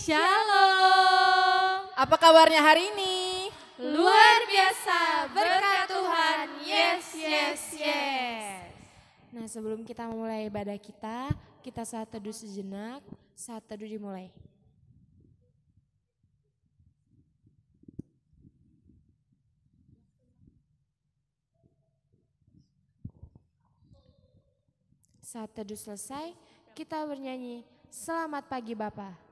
Shalom. Apa kabarnya hari ini? Luar biasa, berkat Tuhan. Yes, yes, yes. Nah, sebelum kita memulai ibadah kita saat teduh sejenak. Saat teduh dimulai. Saat teduh selesai, kita bernyanyi Selamat Pagi Bapa.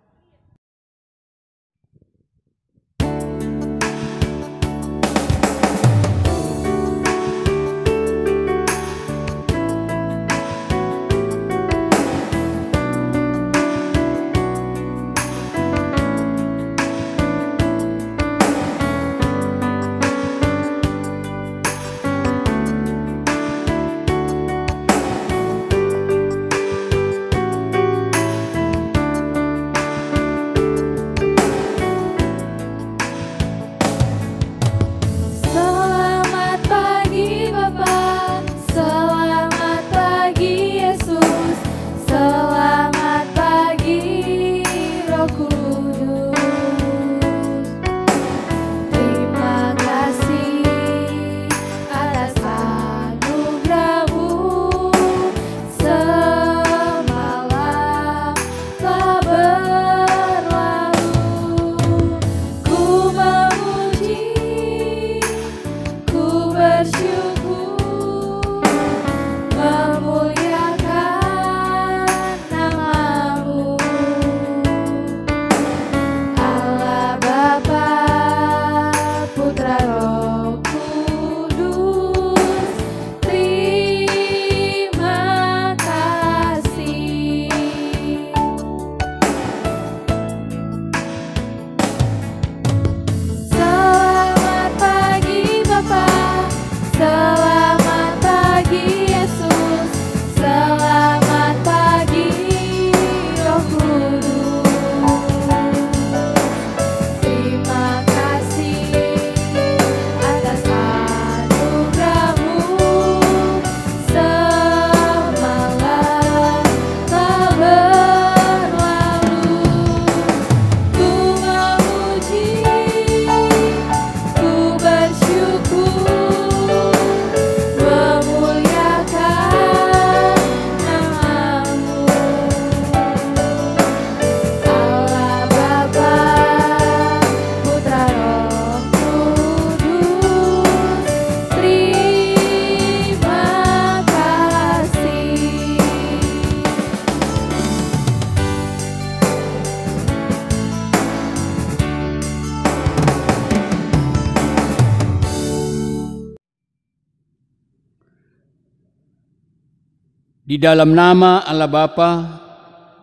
Di dalam nama Allah Bapa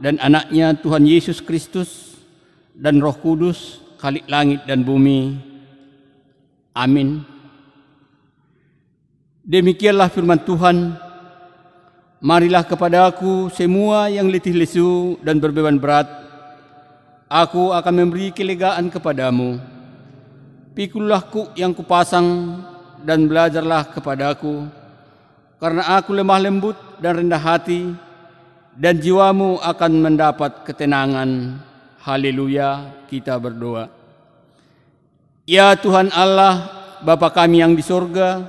dan Anaknya Tuhan Yesus Kristus dan Roh Kudus, Khalik langit dan bumi. Amin. Demikianlah firman Tuhan. Marilah kepada aku semua yang letih lesu dan berbeban berat. Aku akan memberi kelegaan kepadamu. Pikulah kuk yang kupasang dan belajarlah kepadaku. Karena aku lemah lembut dan rendah hati, dan jiwamu akan mendapat ketenangan. Haleluya, kita berdoa. Ya Tuhan Allah, Bapa kami yang di sorga,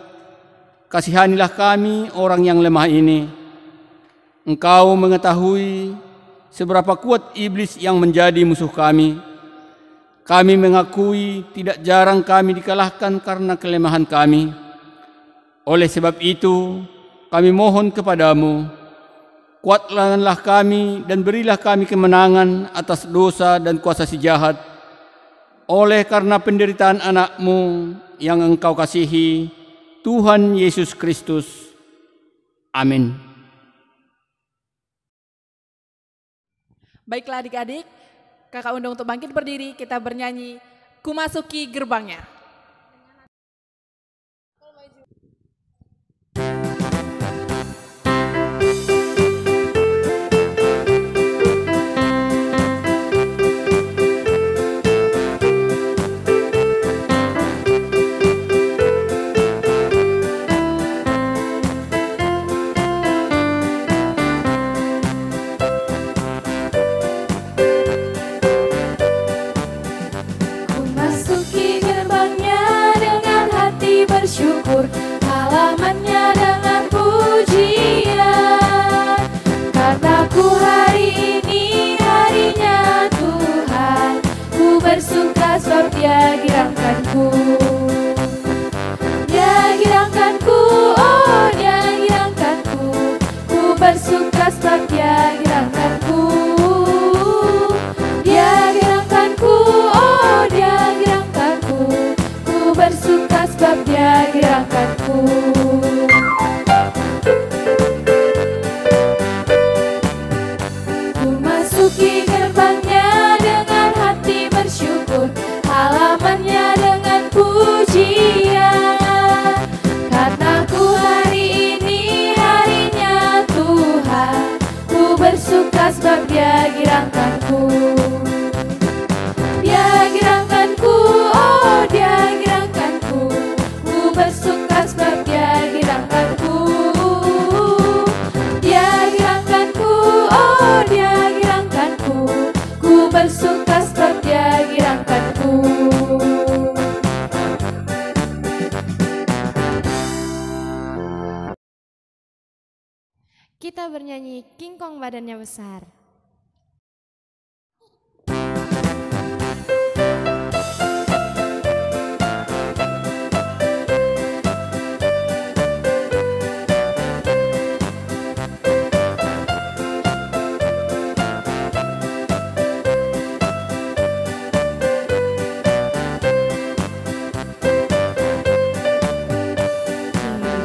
kasihanilah kami orang yang lemah ini. Engkau mengetahui seberapa kuat iblis yang menjadi musuh kami. Kami mengakui tidak jarang kami dikalahkan karena kelemahan kami. Oleh sebab itu, kami mohon kepadamu, kuatkanlah kami dan berilah kami kemenangan atas dosa dan kuasa si jahat. Oleh karena penderitaan anak-Mu yang Engkau kasihi, Tuhan Yesus Kristus. Amin. Baiklah adik-adik, kakak undang untuk bangkit berdiri, kita bernyanyi Ku Masuki Gerbangnya. Ku masuki gerbangnya dengan hati bersyukur, halamannya dengan pujian. Karena ku hari ini harinya Tuhan, ku bersuka sebab Dia girangkanku. Dia girangkanku, oh Dia girangkanku, ku bersuka sebab Dia girangkanku. Dia girangkanku, oh Dia girangkanku, ku bersuka sebab Dia girangkanku. Kita bernyanyi King Kong badannya besar.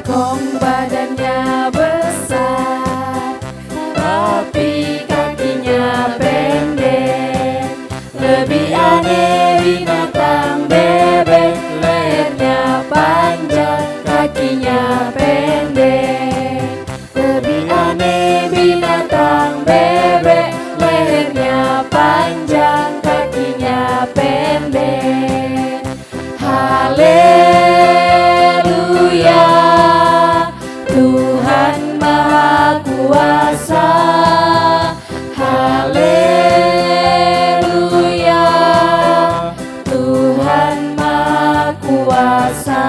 Kong badannya besar, tapi kakinya pendek. Lebih aneh binatang bebek, lehernya panjang, kakinya pendek. Lebih aneh binatang bebek, lehernya panjang, kakinya pendek. Haleluya, Tuhan Maha Kuasa. Haleluya, Tuhan Maha Kuasa.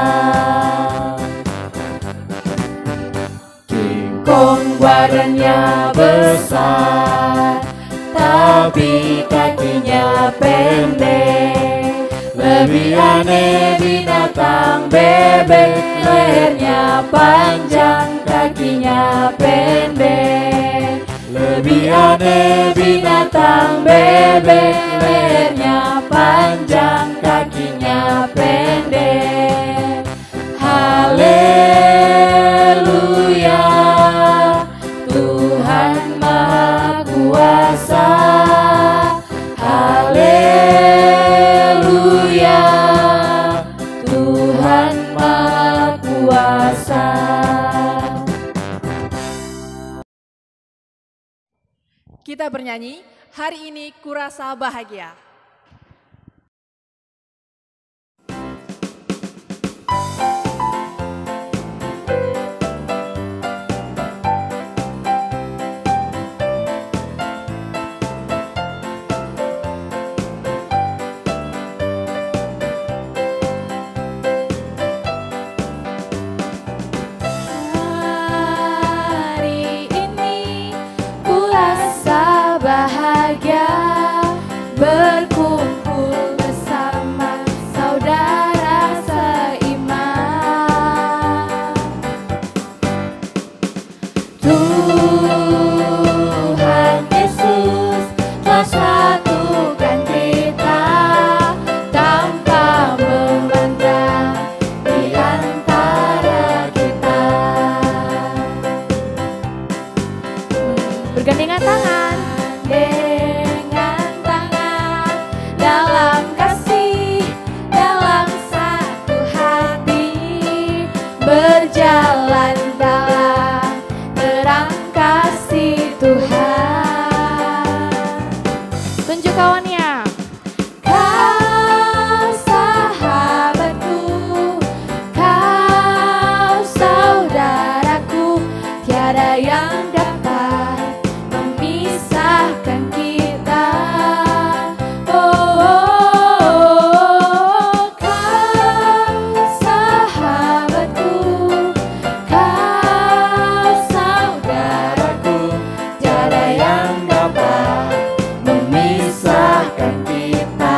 King Kong badannya besar, tapi kakinya pendek. Lebih aneh binatang bebek, lehernya panjang, kakinya pendek. Lebih aneh binatang bebek, lehernya panjang, kakinya pendek. Haleluya, Tuhan Maha Kuasa. Haleluya, Tuhan Maha Kuasa. Kita bernyanyi, hari ini kurasa bahagia. Hari ini ku rasa bahagia, berkumpul bersama saudara seiman. Tuhan Yesus telah satukan kita tanpa memandang di antara kita. Bergandengan tangan, dengan tangan, dalam kasih, dalam satu hati, berjalan dalam terang kasih Tuhan. Tunjuk kawannya. Kau sahabatku, kau saudaraku, tiada yang dapat memisahkan kita. Oh, kau sahabatku, kau saudaraku, tiada yang dapat memisahkan kita.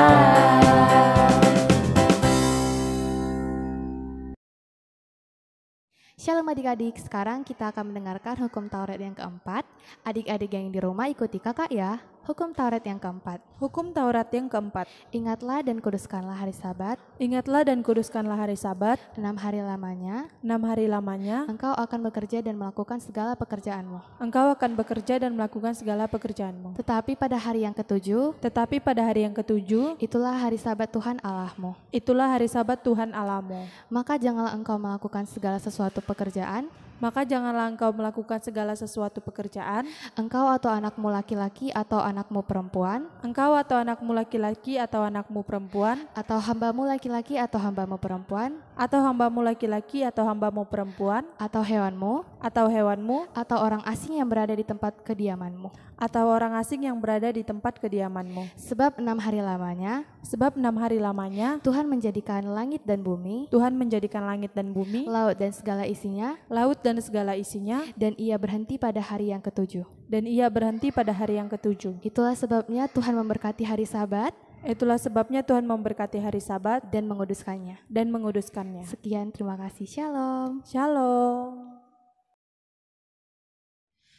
Shalom adik-adik, sekarang kita akan mendengarkan hukum Taurat yang keempat. Adik-adik yang di rumah ikuti kakak ya. Hukum Taurat yang keempat. Hukum Taurat yang keempat. Ingatlah dan kuduskanlah hari Sabat. Ingatlah dan kuduskanlah hari Sabat. 6 hari lamanya. 6 hari lamanya. Engkau akan bekerja dan melakukan segala pekerjaanmu. Engkau akan bekerja dan melakukan segala pekerjaanmu. Tetapi pada hari yang ketujuh. Tetapi pada hari yang ketujuh. Itulah hari Sabat Tuhan Allahmu. Itulah hari Sabat Tuhan Allahmu. Maka janganlah engkau melakukan segala sesuatu pekerjaan. Maka janganlah engkau melakukan segala sesuatu pekerjaan. Engkau atau anakmu laki-laki atau anakmu perempuan. Engkau atau anakmu laki-laki atau anakmu perempuan. Atau hambamu laki-laki atau hambamu perempuan. Atau hambamu laki-laki atau hambamu perempuan. Atau hewanmu. Atau hewanmu. Atau orang asing yang berada di tempat kediamanmu. Atau orang asing yang berada di tempat kediamanmu. Sebab 6 hari lamanya. Sebab 6 hari lamanya. Tuhan menjadikan langit dan bumi. Tuhan menjadikan langit dan bumi. Laut dan segala isinya. Laut dan segala isinya. Dan ia berhenti pada hari yang ketujuh. Dan ia berhenti pada hari yang ketujuh. Itulah sebabnya Tuhan memberkati hari Sabat. Itulah sebabnya Tuhan memberkati hari Sabat dan menguduskannya. Sekian, terima kasih. Shalom. Shalom.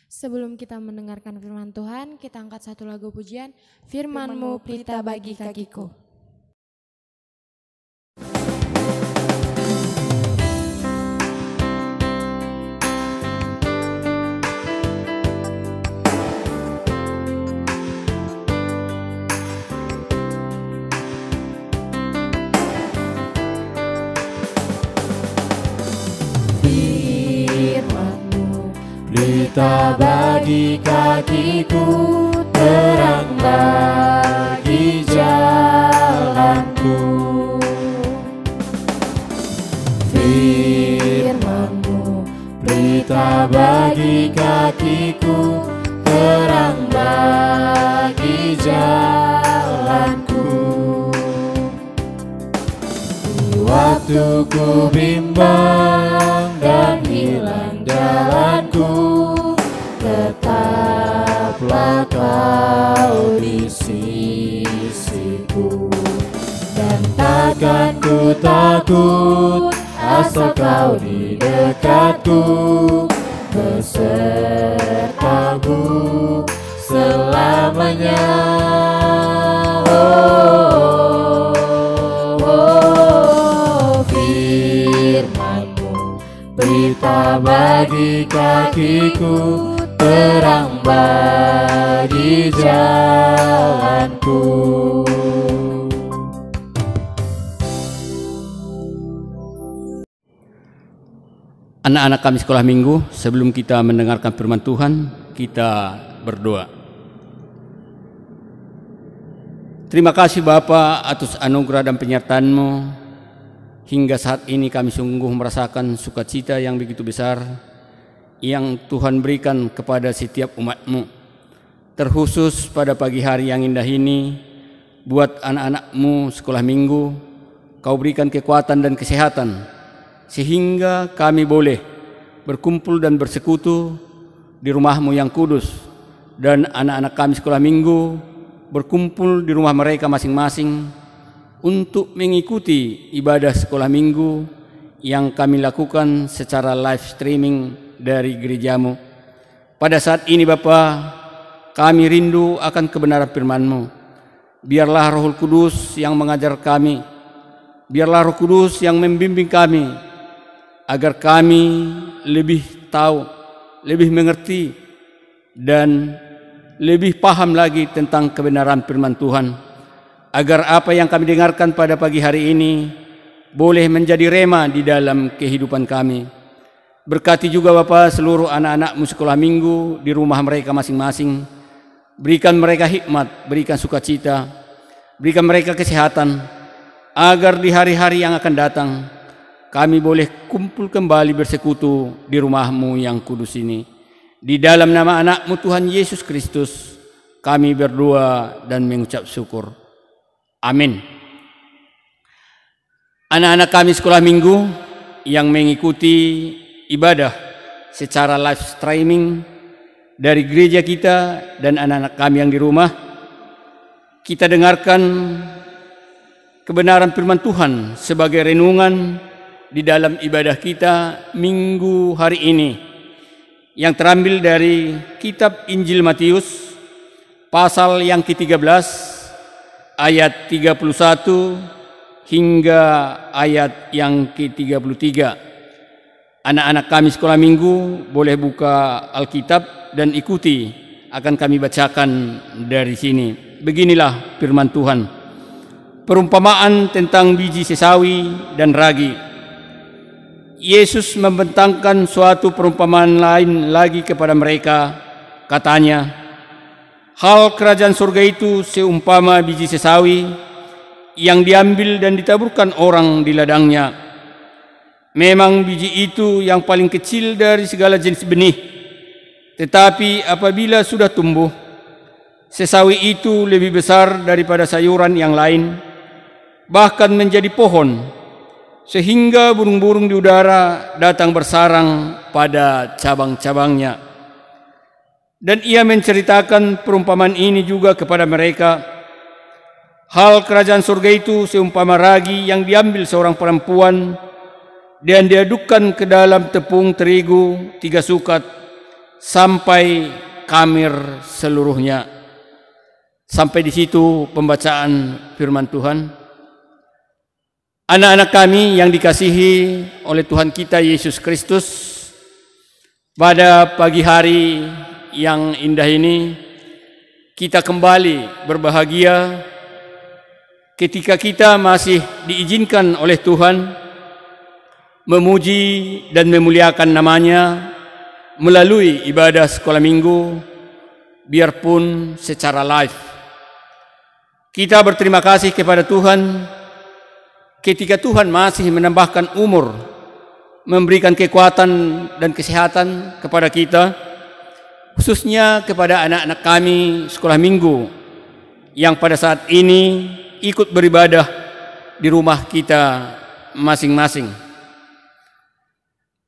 Sebelum kita mendengarkan firman Tuhan, kita angkat satu lagu pujian, Firman-Mu pelita bagi kakiku. Pelita bagi kakiku, terang bagi jalanku. Firman-Mu pelita bagi kakiku, terang bagi jalanku. Di waktu ku bimbang dan hilang jalanku, tetaplah Kau di sisiku. Dan takkan ku takut, asal Kau di dekatku, besertaku selamanya. Firman-Mu pelita bagi kakiku, terang bagi jalanku. Anak-anak kami sekolah minggu, sebelum kita mendengarkan firman Tuhan, kita berdoa. Terima kasih Bapa atas anugerah dan penyertaan-Mu. Hingga saat ini kami sungguh merasakan sukacita yang begitu besar yang Tuhan berikan kepada setiap umat-Mu. Terkhusus pada pagi hari yang indah ini, buat anak-anak-Mu sekolah minggu, Kau berikan kekuatan dan kesehatan, sehingga kami boleh berkumpul dan bersekutu di rumah-Mu yang kudus, dan anak-anak kami sekolah minggu berkumpul di rumah mereka masing-masing untuk mengikuti ibadah sekolah minggu yang kami lakukan secara live streaming dari gereja-Mu. Pada saat ini Bapa, kami rindu akan kebenaran firman-Mu. Biarlah Roh Kudus yang mengajar kami, biarlah Roh Kudus yang membimbing kami, agar kami lebih tahu, lebih mengerti, dan lebih paham lagi tentang kebenaran firman Tuhan. Agar apa yang kami dengarkan pada pagi hari ini boleh menjadi rema di dalam kehidupan kami. Berkati juga Bapa seluruh anak-anak-Mu sekolah minggu di rumah mereka masing-masing. Berikan mereka hikmat, berikan sukacita, berikan mereka kesehatan, agar di hari-hari yang akan datang kami boleh kumpul kembali bersekutu di rumah-Mu yang kudus ini. Di dalam nama anak-Mu Tuhan Yesus Kristus kami berdoa dan mengucap syukur. Amin. Anak-anak kami sekolah minggu yang mengikuti ibadah secara live streaming dari gereja kita dan anak-anak kami yang di rumah, kita dengarkan kebenaran firman Tuhan sebagai renungan di dalam ibadah kita minggu hari ini, yang terambil dari kitab Injil Matius pasal yang ke-13 ayat 31 hingga ayat yang ke-33. Anak-anak kami sekolah minggu boleh buka Alkitab dan ikuti, akan kami bacakan dari sini. Beginilah firman Tuhan. Perumpamaan tentang biji sesawi dan ragi. Yesus membentangkan suatu perumpamaan lain lagi kepada mereka. Katanya, hal kerajaan surga itu seumpama biji sesawi yang diambil dan ditaburkan orang di ladangnya. Memang biji itu yang paling kecil dari segala jenis benih. Tetapi apabila sudah tumbuh, sesawi itu lebih besar daripada sayuran yang lain, bahkan menjadi pohon, sehingga burung-burung di udara datang bersarang pada cabang-cabangnya. Dan ia menceritakan perumpamaan ini juga kepada mereka. Hal kerajaan surga itu seumpama ragi yang diambil seorang perempuan dan diadukkan ke dalam tepung terigu 3 sukat sampai kamir seluruhnya. Sampai di situ pembacaan firman Tuhan. Anak-anak kami yang dikasihi oleh Tuhan kita Yesus Kristus, pada pagi hari yang indah ini kita kembali berbahagia ketika kita masih diizinkan oleh Tuhan memuji dan memuliakan namanya melalui ibadah sekolah minggu, biarpun secara live. Kita berterima kasih kepada Tuhan ketika Tuhan masih menambahkan umur, memberikan kekuatan dan kesehatan kepada kita, khususnya kepada anak-anak kami sekolah minggu yang pada saat ini ikut beribadah di rumah kita masing-masing.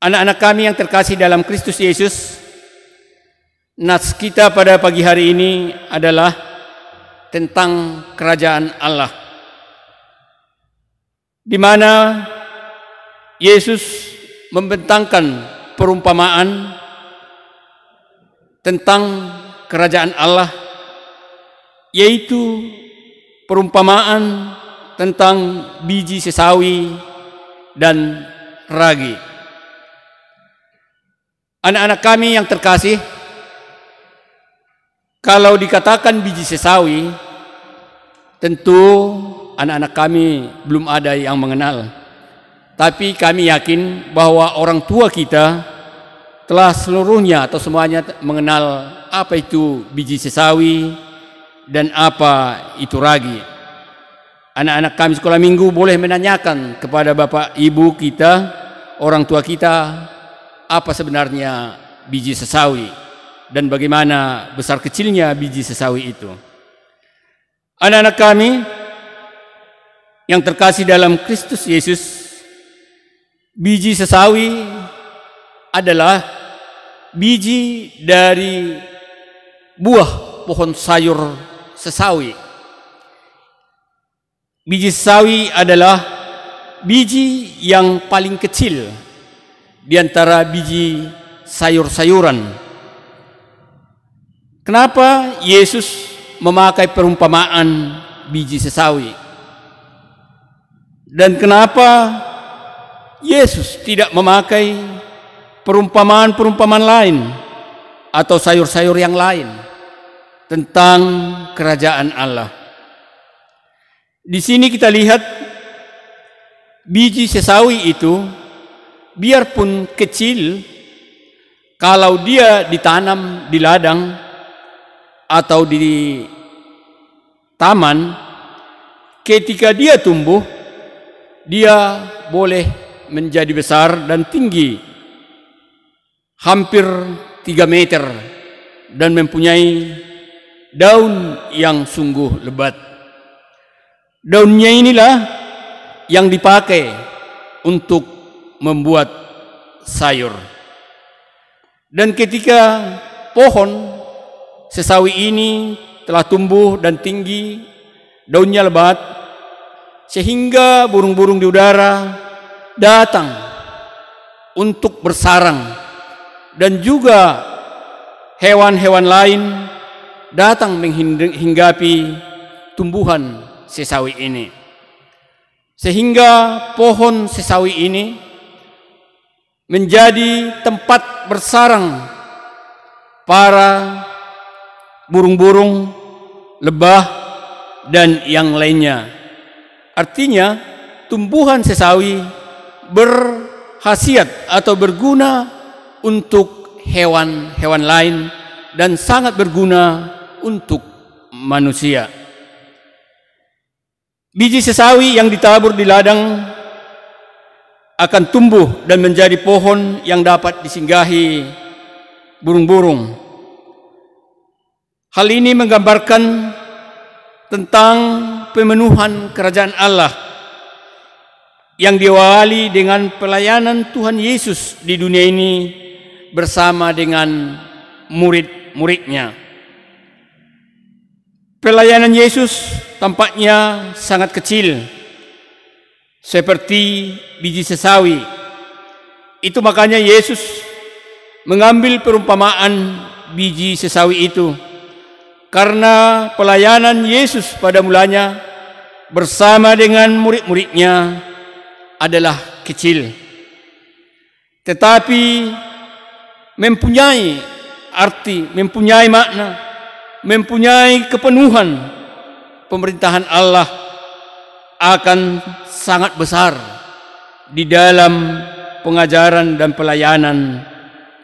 Anak-anak kami yang terkasih dalam Kristus Yesus, nats kita pada pagi hari ini adalah tentang kerajaan Allah, di mana Yesus membentangkan perumpamaan tentang kerajaan Allah, yaitu perumpamaan tentang biji sesawi dan ragi. Anak-anak kami yang terkasih, kalau dikatakan biji sesawi, tentu anak-anak kami belum ada yang mengenal. Tapi kami yakin bahwa orang tua kita telah seluruhnya atau semuanya mengenal apa itu biji sesawi dan apa itu ragi. Anak-anak kami sekolah minggu boleh menanyakan kepada bapak ibu kita, orang tua kita, apa sebenarnya biji sesawi dan bagaimana besar kecilnya biji sesawi itu. Anak-anak kami yang terkasih dalam Kristus Yesus, biji sesawi adalah biji dari buah pohon sayur sesawi. Biji sesawi adalah biji yang paling kecil di antara biji sayur-sayuran. Kenapa Yesus memakai perumpamaan biji sesawi? Dan kenapa Yesus tidak memakai perumpamaan-perumpamaan lain atau sayur-sayur yang lain tentang kerajaan Allah? Di sini kita lihat biji sesawi itu biarpun kecil, kalau dia ditanam di ladang atau di taman, ketika dia tumbuh, dia boleh menjadi besar dan tinggi, hampir 3 meter, dan mempunyai daun yang sungguh lebat. Daunnya inilah yang dipakai untuk membuat sayur. Dan ketika pohon sesawi ini telah tumbuh dan tinggi, daunnya lebat, sehingga burung-burung di udara datang untuk bersarang, dan juga hewan-hewan lain datang menghinggapi tumbuhan sesawi ini. Sehingga pohon sesawi ini menjadi tempat bersarang para burung-burung, lebah, dan yang lainnya. Artinya, tumbuhan sesawi berkhasiat atau berguna untuk hewan-hewan lain dan sangat berguna untuk manusia. Biji sesawi yang ditabur di ladang akan tumbuh dan menjadi pohon yang dapat disinggahi burung-burung. Hal ini menggambarkan tentang pemenuhan kerajaan Allah yang diawali dengan pelayanan Tuhan Yesus di dunia ini bersama dengan murid-muridnya. Pelayanan Yesus tampaknya sangat kecil, seperti biji sesawi. Itu makanya Yesus mengambil perumpamaan biji sesawi itu, karena pelayanan Yesus pada mulanya bersama dengan murid-muridnya adalah kecil, tetapi mempunyai arti, mempunyai makna, mempunyai kepenuhan. Pemerintahan Allah akan sangat besar di dalam pengajaran dan pelayanan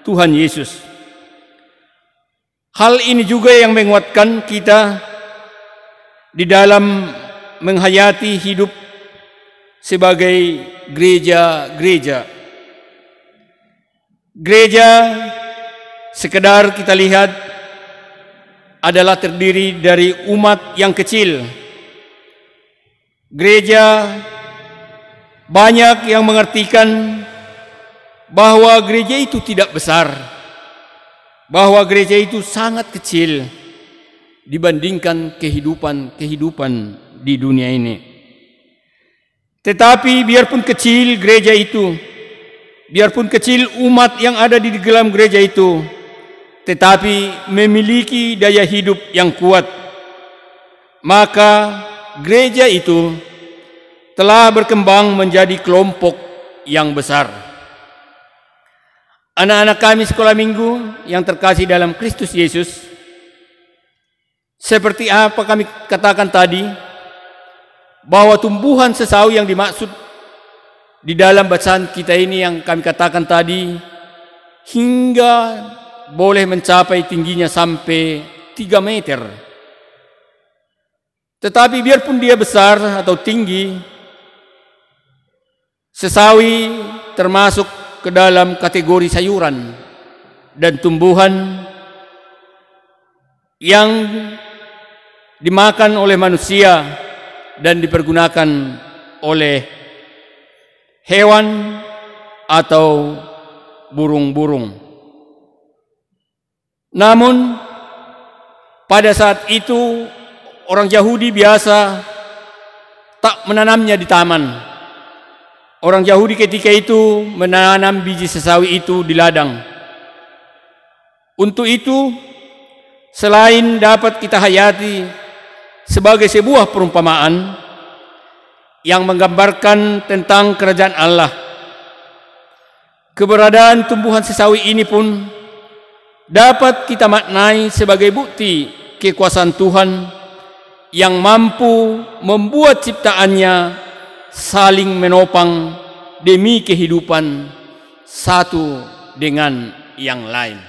Tuhan Yesus. Hal ini juga yang menguatkan kita di dalam menghayati hidup sebagai gereja-gereja. Gereja, sekedar kita lihat, adalah terdiri dari umat yang kecil. Gereja, banyak yang mengartikan bahwa gereja itu tidak besar, bahwa gereja itu sangat kecil dibandingkan kehidupan di dunia ini. Tetapi biarpun kecil gereja itu, biarpun kecil umat yang ada di dalam gereja itu, tetapi memiliki daya hidup yang kuat, maka gereja itu telah berkembang menjadi kelompok yang besar. Anak-anak kami sekolah minggu yang terkasih dalam Kristus Yesus, seperti apa kami katakan tadi, bahwa tumbuhan sesawi yang dimaksud di dalam bacaan kita ini yang kami katakan tadi, hingga boleh mencapai tingginya sampai 3 meter. Tetapi biarpun dia besar atau tinggi, sesawi termasuk ke dalam kategori sayuran dan tumbuhan yang dimakan oleh manusia dan dipergunakan oleh hewan atau burung-burung. Namun pada saat itu orang Yahudi biasa tak menanamnya di taman. Orang Yahudi ketika itu menanam biji sesawi itu di ladang. Untuk itu, selain dapat kita hayati sebagai sebuah perumpamaan yang menggambarkan tentang kerajaan Allah, keberadaan tumbuhan sesawi ini pun dapat kita maknai sebagai bukti kekuasaan Tuhan yang mampu membuat ciptaannya saling menopang demi kehidupan satu dengan yang lain.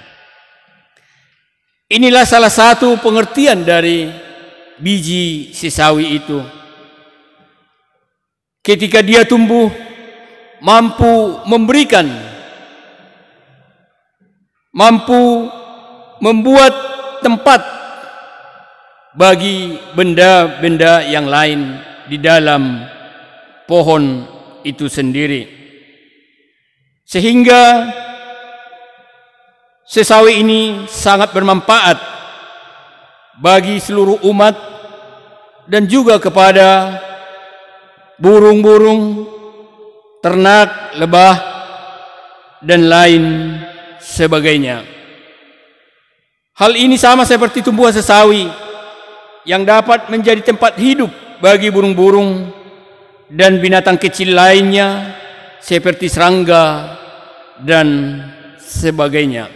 Inilah salah satu pengertian dari biji sesawi itu. Ketika dia tumbuh, mampu memberikan, mampu membuat tempat bagi benda-benda yang lain di dalam pohon itu sendiri. Sehingga sesawi ini sangat bermanfaat bagi seluruh umat dan juga kepada burung-burung, ternak, lebah, dan lain sebagainya. Hal ini sama seperti tumbuhan sesawi yang dapat menjadi tempat hidup bagi burung-burung dan binatang kecil lainnya seperti serangga dan sebagainya.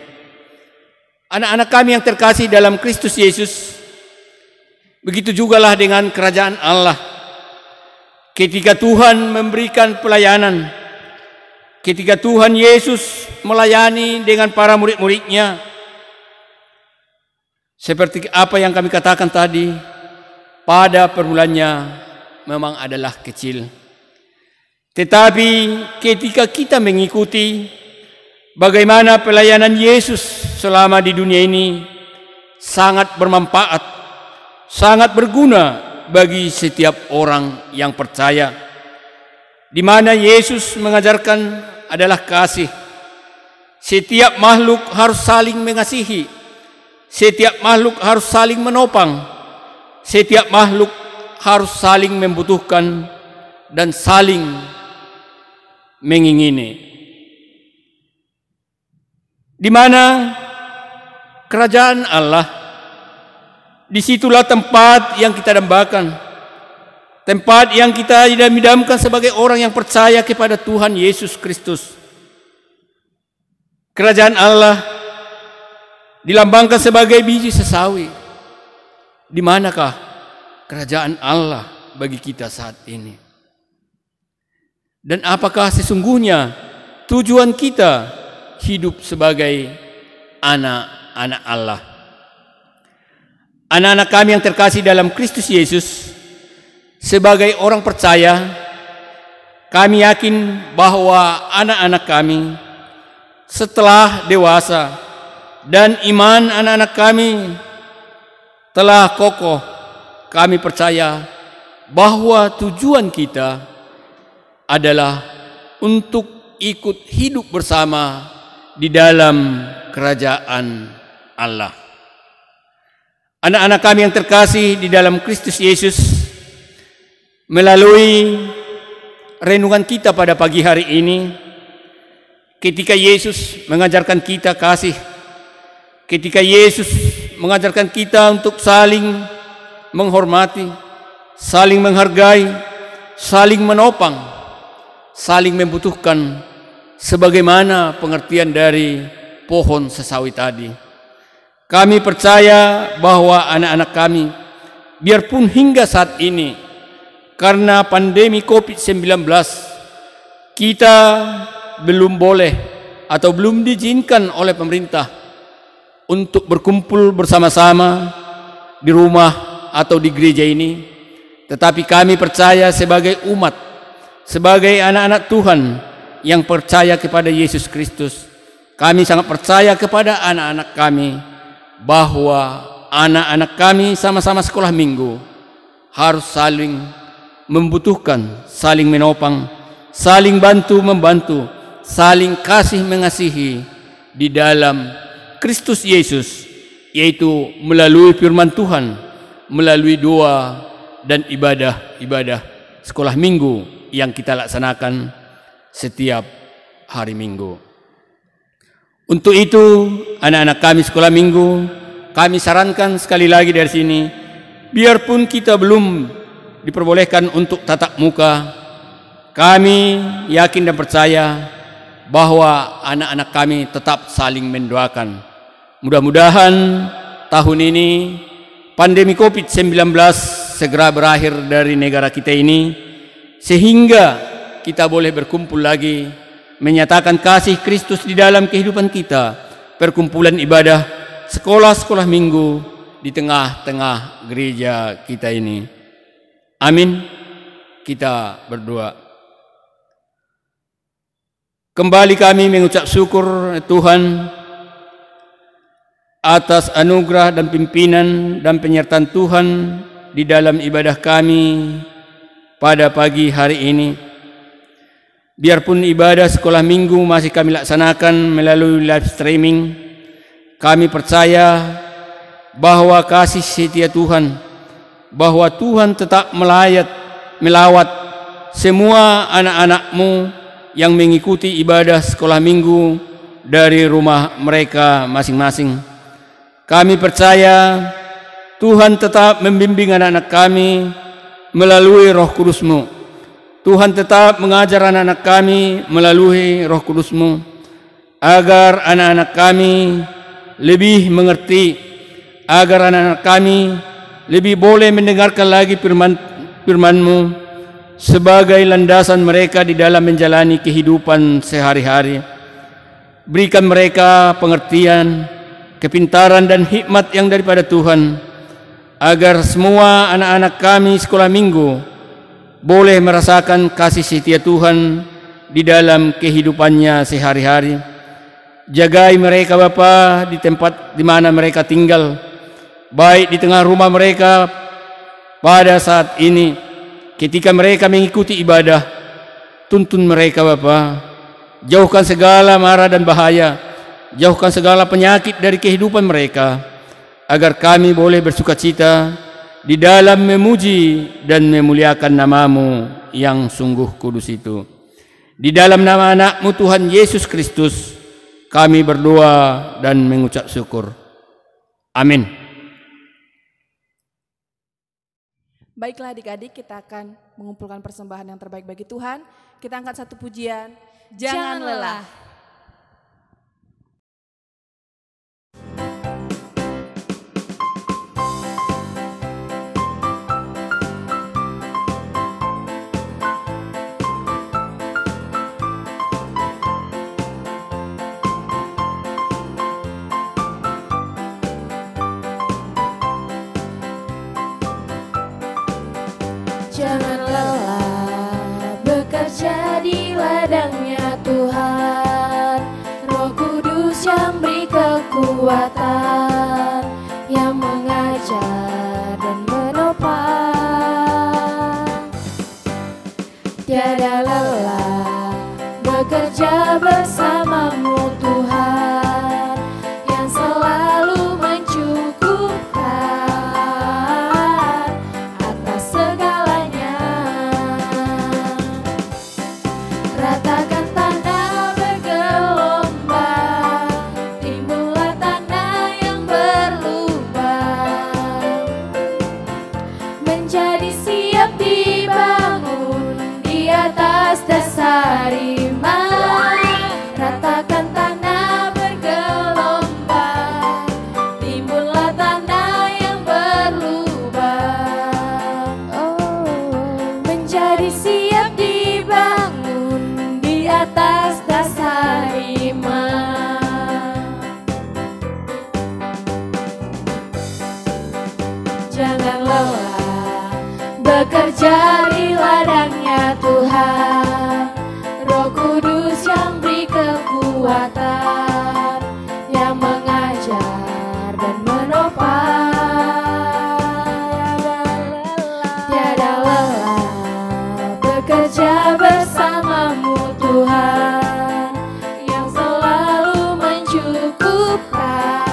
Anak-anak kami yang terkasih dalam Kristus Yesus, begitu jugalah dengan kerajaan Allah. Ketika Tuhan memberikan pelayanan, ketika Tuhan Yesus melayani dengan para murid-muridnya, seperti apa yang kami katakan tadi, pada permulannya memang adalah kecil. Tetapi ketika kita mengikuti bagaimana pelayanan Yesus selama di dunia ini, sangat bermanfaat, sangat berguna bagi setiap orang yang percaya, di mana Yesus mengajarkan adalah kasih. Setiap makhluk harus saling mengasihi, setiap makhluk harus saling menopang, setiap makhluk harus saling membutuhkan dan saling mengingini. Di mana kerajaan Allah, disitulah tempat yang kita dambakan, tempat yang kita idam-idamkan sebagai orang yang percaya kepada Tuhan Yesus Kristus. Kerajaan Allah dilambangkan sebagai biji sesawi. Di manakah kerajaan Allah bagi kita saat ini? Dan apakah sesungguhnya tujuan kita hidup sebagai anak-anak Allah? Anak-anak kami yang terkasih dalam Kristus Yesus, sebagai orang percaya, kami yakin bahwa anak-anak kami setelah dewasa dan iman anak-anak kami telah kokoh, kami percaya bahwa tujuan kita adalah untuk ikut hidup bersama di dalam kerajaan Allah. Anak-anak kami yang terkasih di dalam Kristus Yesus, melalui renungan kita pada pagi hari ini, ketika Yesus mengajarkan kita kasih, ketika Yesus mengajarkan kita untuk saling menghormati, saling menghargai, saling menopang, saling membutuhkan, sebagaimana pengertian dari pohon sesawi tadi. Kami percaya bahwa anak-anak kami, biarpun hingga saat ini, karena pandemi COVID-19, kita belum boleh atau belum diizinkan oleh pemerintah untuk berkumpul bersama-sama di rumah atau di gereja ini. Tetapi kami percaya sebagai umat, sebagai anak-anak Tuhan yang percaya kepada Yesus Kristus, kami sangat percaya kepada anak-anak kami, bahwa anak-anak kami sama-sama sekolah minggu harus saling membutuhkan, saling menopang, saling bantu-membantu, saling kasih mengasihi di dalam Kristus Yesus, yaitu melalui firman Tuhan, melalui doa dan ibadah-ibadah sekolah minggu yang kita laksanakan setiap hari Minggu. Untuk itu, anak-anak kami sekolah minggu, kami sarankan sekali lagi dari sini, biarpun kita belum diperbolehkan untuk tatap muka, kami yakin dan percaya bahwa anak-anak kami tetap saling mendoakan. Mudah-mudahan tahun ini pandemi COVID-19 segera berakhir dari negara kita ini, sehingga kita boleh berkumpul lagi, menyatakan kasih Kristus di dalam kehidupan kita, perkumpulan ibadah, sekolah-sekolah minggu di tengah-tengah gereja kita ini. Amin. Kita berdoa. Kembali kami mengucap syukur Tuhan atas anugerah dan pimpinan dan penyertaan Tuhan di dalam ibadah kami pada pagi hari ini. Biarpun ibadah sekolah minggu masih kami laksanakan melalui live streaming, kami percaya bahwa kasih setia Tuhan, bahwa Tuhan tetap melawat semua anak-anak-Mu yang mengikuti ibadah sekolah minggu dari rumah mereka masing-masing. Kami percaya Tuhan tetap membimbing anak-anak kami melalui Roh Kudus-Mu. Tuhan tetap mengajar anak-anak kami melalui Roh Kudus-Mu, agar anak-anak kami lebih mengerti, agar anak-anak kami lebih boleh mendengarkan lagi firman-Mu sebagai landasan mereka di dalam menjalani kehidupan sehari-hari. Berikan mereka pengertian, kepintaran dan hikmat yang daripada Tuhan, agar semua anak-anak kami sekolah minggu boleh merasakan kasih setia Tuhan di dalam kehidupannya sehari-hari. Jagai mereka Bapa di tempat di mana mereka tinggal, baik di tengah rumah mereka pada saat ini, ketika mereka mengikuti ibadah. Tuntun mereka Bapa, jauhkan segala mara dan bahaya, jauhkan segala penyakit dari kehidupan mereka, agar kami boleh bersukacita di dalam memuji dan memuliakan nama-Mu yang sungguh kudus itu. Di dalam nama anak-Mu Tuhan Yesus Kristus, kami berdoa dan mengucap syukur. Amin. Baiklah adik-adik, kita akan mengumpulkan persembahan yang terbaik bagi Tuhan. Kita angkat satu pujian, Jangan Lelah. Jangan lelah bekerja di ladangnya Tuhan. Roh Kudus yang beri kekuatan, yang mengajar dan menopang. Tiada lelah bekerja bersama-Mu Tuhan, yang selalu mencukupkan atas segalanya. Ratakan tanah bergelombang, timbullah tanah yang berlubang, menjadi siap dibangun di atas dasar iman. Ratakan tanah bergelombang, timbullah tanah yang berlubang, menjadi siap dibangun di atas dasar iman. Jangan lelah bekerja di ladangnya Tuhan. Roh Kudus yang beri kekuatan, yang mengajar dan menopang. Tiada lelah bekerja bersama-Mu Tuhan, yang selalu mencukupkan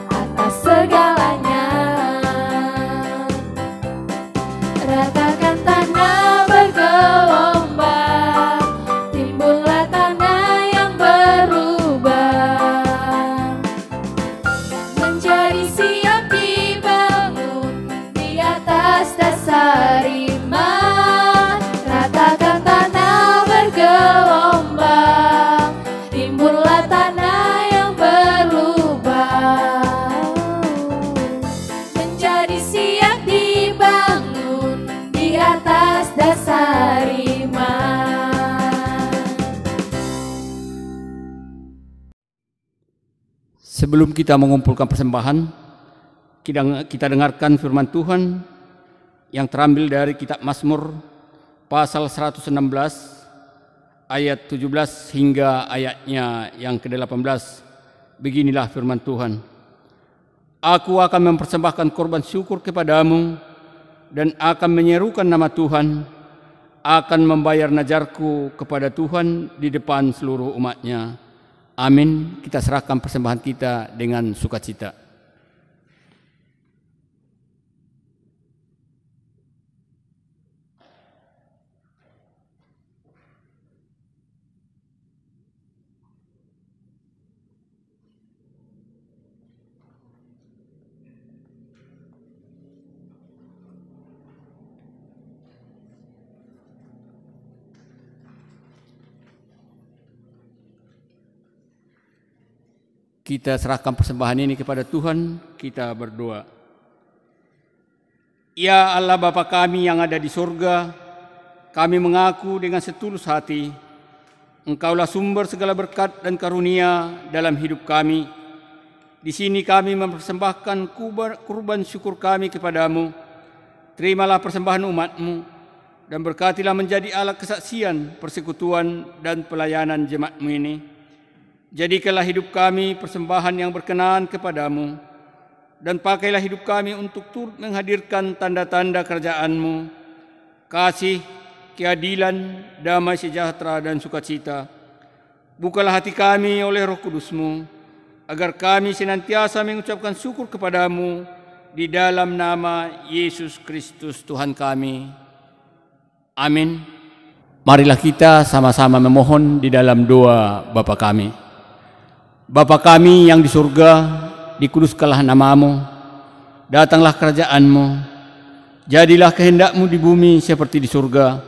atas segalanya. Ratakan tanah bergelombang, timbullah tanah yang berubah, menjadi siap dibangun di atas dasar iman. Ratakan tanah bergelombang, timbullah tanah yang berubah, menjadi siap dibangun di atas dasar iman. Sebelum kita mengumpulkan persembahan, kita dengarkan firman Tuhan yang terambil dari kitab Mazmur pasal 116 ayat 17 hingga ayatnya yang ke-18. Beginilah firman Tuhan. Aku akan mempersembahkan korban syukur kepadamu dan akan menyerukan nama Tuhan, akan membayar najarku kepada Tuhan di depan seluruh umat-Nya. Amin. Kita serahkan persembahan kita dengan sukacita. Kita serahkan persembahan ini kepada Tuhan, kita berdoa. Ya Allah Bapa kami yang ada di surga, kami mengaku dengan setulus hati, Engkaulah sumber segala berkat dan karunia dalam hidup kami. Di sini kami mempersembahkan kurban syukur kami kepadamu. Terimalah persembahan umat-Mu dan berkatilah menjadi alat kesaksian, persekutuan dan pelayanan jemaat-Mu ini. Jadikanlah hidup kami persembahan yang berkenan kepadamu, dan pakailah hidup kami untuk turut menghadirkan tanda-tanda kerajaan-Mu, kasih, keadilan, damai sejahtera dan sukacita. Bukalah hati kami oleh Roh Kudus-Mu, agar kami senantiasa mengucapkan syukur kepadamu di dalam nama Yesus Kristus Tuhan kami. Amin. Marilah kita sama-sama memohon di dalam doa Bapa kami. Bapa kami yang di surga, dikuduskanlah nama-Mu, datanglah kerajaan-Mu, jadilah kehendak-Mu di bumi seperti di surga.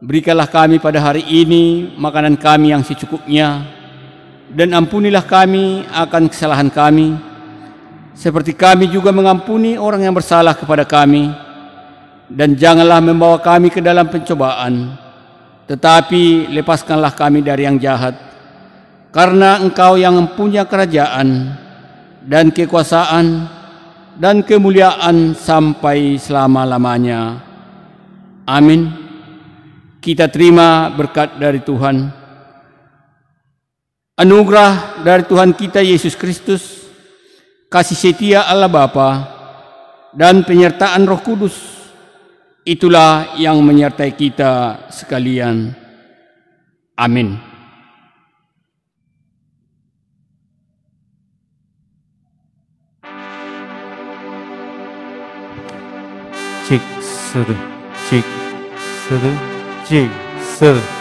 Berikanlah kami pada hari ini makanan kami yang secukupnya, dan ampunilah kami akan kesalahan kami, seperti kami juga mengampuni orang yang bersalah kepada kami. Dan janganlah membawa kami ke dalam pencobaan, tetapi lepaskanlah kami dari yang jahat. Karena Engkau yang mempunyai kerajaan dan kekuasaan dan kemuliaan sampai selama-lamanya. Amin. Kita terima berkat dari Tuhan. Anugerah dari Tuhan kita Yesus Kristus, kasih setia Allah Bapa, dan penyertaan Roh Kudus, itulah yang menyertai kita sekalian. Amin. cik, seru, cik, seru, cik, seru.